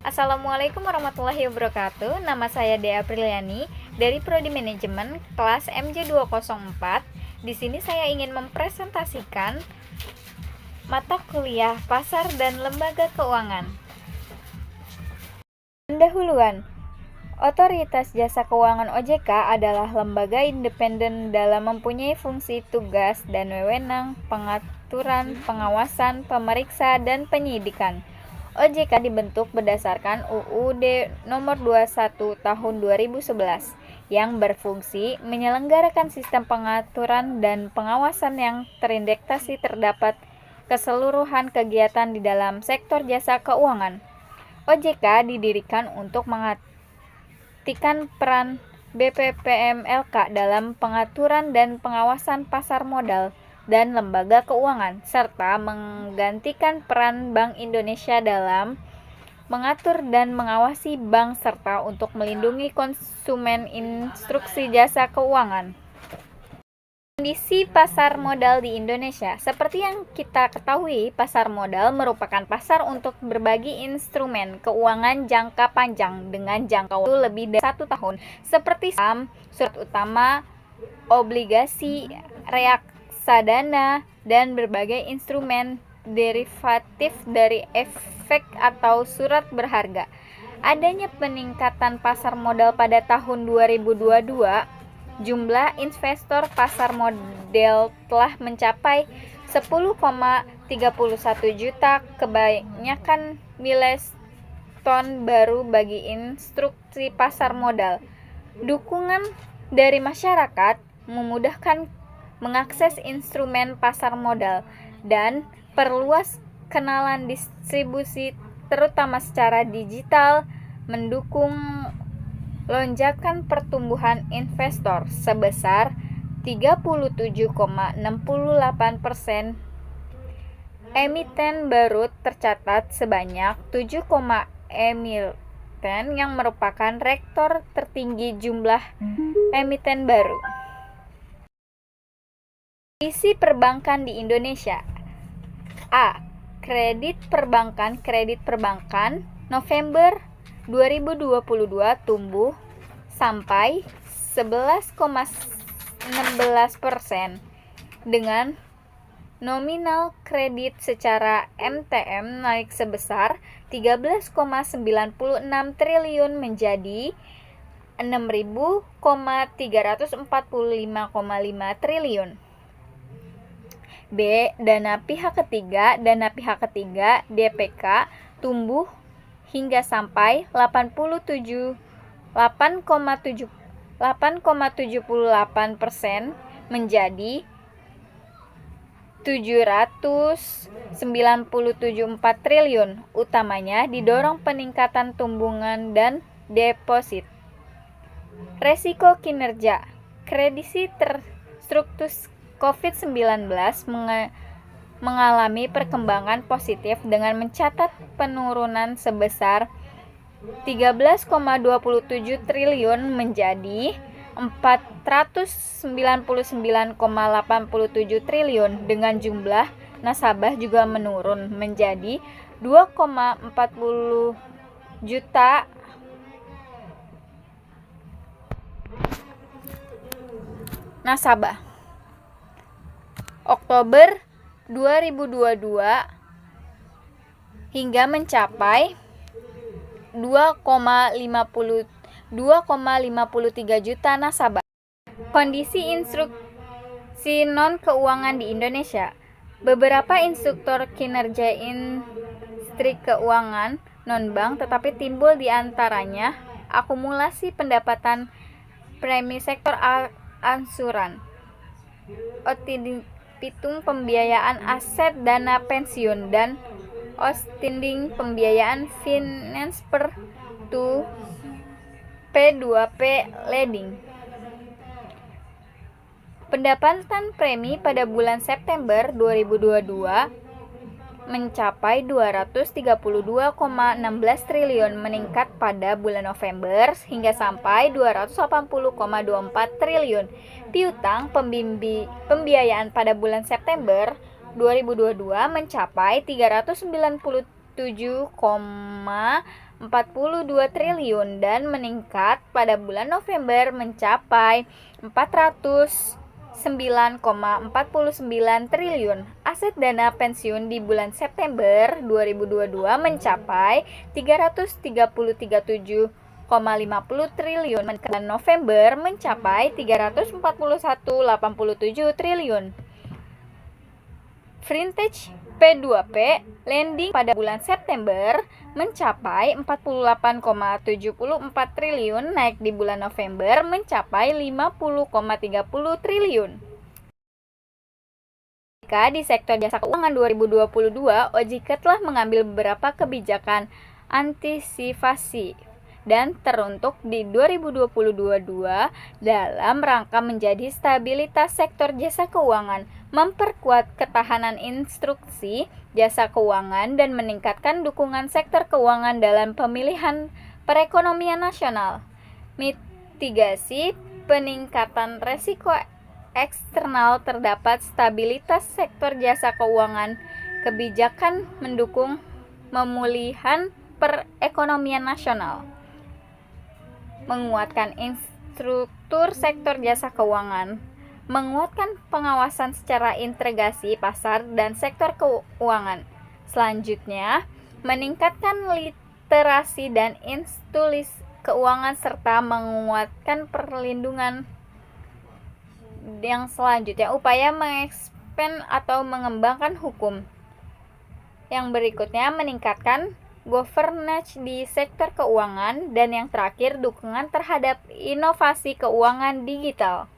Assalamualaikum warahmatullahi wabarakatuh. Nama saya Dea Apriliani dari Prodi Manajemen kelas MJ204. Di sini saya ingin mempresentasikan mata kuliah Pasar dan Lembaga Keuangan. Pendahuluan. Otoritas Jasa Keuangan OJK adalah lembaga independen dalam mempunyai fungsi, tugas, dan wewenang pengaturan, pengawasan, pemeriksa, dan penyidikan. OJK dibentuk berdasarkan UUD Nomor 21 Tahun 2011 yang berfungsi menyelenggarakan sistem pengaturan dan pengawasan yang terintegrasi terdapat keseluruhan kegiatan di dalam sektor jasa keuangan. OJK didirikan untuk menggantikan peran BPPMLK dalam pengaturan dan pengawasan pasar modal dan lembaga keuangan, serta menggantikan peran Bank Indonesia dalam mengatur dan mengawasi bank serta untuk melindungi konsumen instruksi jasa keuangan. Kondisi pasar modal di Indonesia. Seperti yang kita ketahui, pasar modal merupakan pasar untuk berbagi instrumen keuangan jangka panjang dengan jangka waktu lebih dari 1 tahun, seperti saham, surat utama, obligasi, reksadana, dan berbagai instrumen derivatif dari efek atau surat berharga. Adanya peningkatan pasar modal pada tahun 2022, jumlah investor pasar modal telah mencapai 10,31 juta, kebanyakan milestone baru bagi instruksi pasar modal. Dukungan dari masyarakat memudahkan mengakses instrumen pasar modal dan perluas kenalan distribusi terutama secara digital, mendukung lonjakan pertumbuhan investor sebesar 37,68%. Emiten baru tercatat sebanyak 7, emiten yang merupakan rekor tertinggi jumlah emiten baru. Kondisi perbankan di Indonesia. A. Kredit perbankan November 2022 tumbuh sampai 11,16% dengan nominal kredit secara MTM naik sebesar 13,96 triliun menjadi 6.345,5 triliun. B. Dana pihak ketiga DPK tumbuh hingga sampai 8,78% menjadi 797,4 triliun, utamanya didorong peningkatan tumbuhan dan deposit. Resiko kinerja. Kredisi terstruktur COVID-19 mengalami perkembangan positif dengan mencatat penurunan sebesar 13,27 triliun menjadi 499,87 triliun, dengan jumlah nasabah juga menurun menjadi 2,40 juta nasabah. Oktober 2022 hingga mencapai 2,53 juta nasabah. Kondisi instruksi non-keuangan di Indonesia. Beberapa instruktur kinerja industri keuangan non-bank tetapi timbul di antaranya akumulasi pendapatan premi sektor ansuran, pitung pembiayaan aset dana pensiun, dan outstanding pembiayaan finance per to P2P lending. Pendapatan premi pada bulan September 2022 mencapai 232,16 triliun, meningkat pada bulan November hingga sampai 280,24 triliun. Piutang pembiayaan pada bulan September 2022 mencapai 393,9 triliun dan meningkat pada bulan November mencapai 409,49 triliun. Aset dana pensiun di bulan September 2022 mencapai 333,50 triliun. Bulan November mencapai 341,87 triliun. Vintage P2P lending pada bulan September mencapai 48,74 triliun, naik di bulan November mencapai 50,30 triliun. Di sektor jasa keuangan 2022, OJK telah mengambil beberapa kebijakan antisipasi dan teruntuk di 2022 dalam rangka menjadi stabilitas sektor jasa keuangan, memperkuat ketahanan instruksi jasa keuangan, dan meningkatkan dukungan sektor keuangan dalam pemilihan perekonomian nasional. Mitigasi peningkatan resiko eksternal terdapat stabilitas sektor jasa keuangan, kebijakan mendukung pemulihan perekonomian nasional, menguatkan infrastruktur sektor jasa keuangan, menguatkan pengawasan secara integrasi pasar dan sektor keuangan. Selanjutnya, meningkatkan literasi dan institusi keuangan serta menguatkan perlindungan. Yang selanjutnya, upaya mengekspand atau mengembangkan hukum. Yang berikutnya, meningkatkan governance di sektor keuangan, dan yang terakhir, dukungan terhadap inovasi keuangan digital.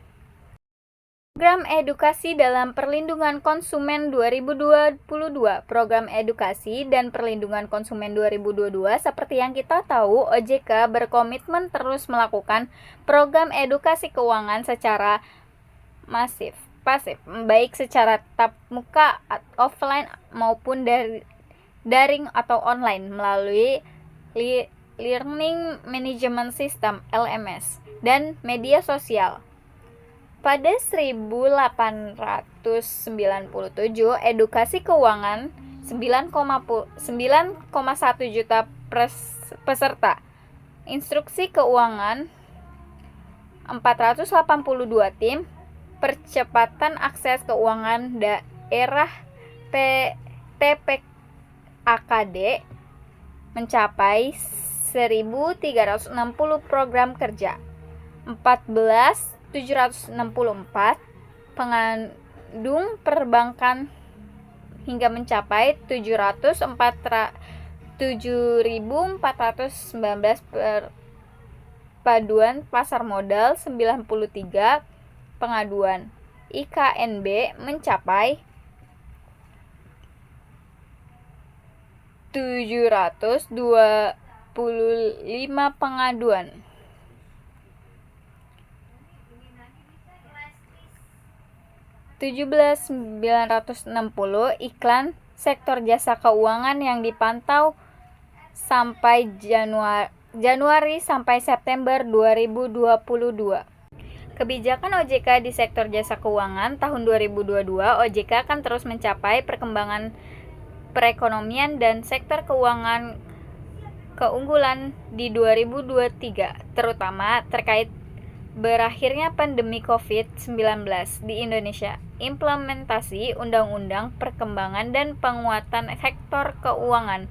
Program Edukasi dalam Perlindungan Konsumen 2022. Program Edukasi dan Perlindungan Konsumen 2022, seperti yang kita tahu, OJK berkomitmen terus melakukan program edukasi keuangan secara pasif, baik secara tatap muka, offline maupun daring atau online melalui Learning Management System (LMS) dan media sosial. Pada 1897, edukasi keuangan 9,1 juta peserta. Instruksi keuangan 482 tim. Percepatan akses keuangan daerah TPAKD mencapai 1.360 program kerja. 14.764 pengandung perbankan hingga mencapai 7.419 perpaduan pasar modal, 93 pengaduan. IKNB mencapai 725 pengaduan. 17.960 iklan sektor jasa keuangan yang dipantau sampai Januari sampai September 2022. Kebijakan OJK di sektor jasa keuangan tahun 2022, OJK akan terus mencapai perkembangan perekonomian dan sektor keuangan keunggulan di 2023, terutama terkait berakhirnya pandemi COVID-19 di Indonesia, implementasi Undang-Undang Perkembangan dan Penguatan Sektor Keuangan,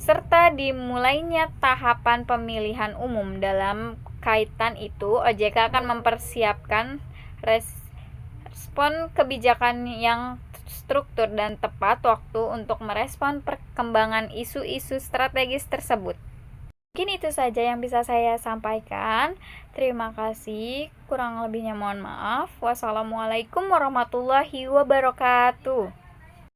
serta dimulainya tahapan pemilihan umum. Dalam kaitan itu, OJK akan mempersiapkan respon kebijakan yang struktur dan tepat waktu untuk merespon perkembangan isu-isu strategis tersebut. Mungkin itu saja yang bisa saya sampaikan. Terima kasih. Kurang lebihnya mohon maaf. Wassalamualaikum warahmatullahi wabarakatuh.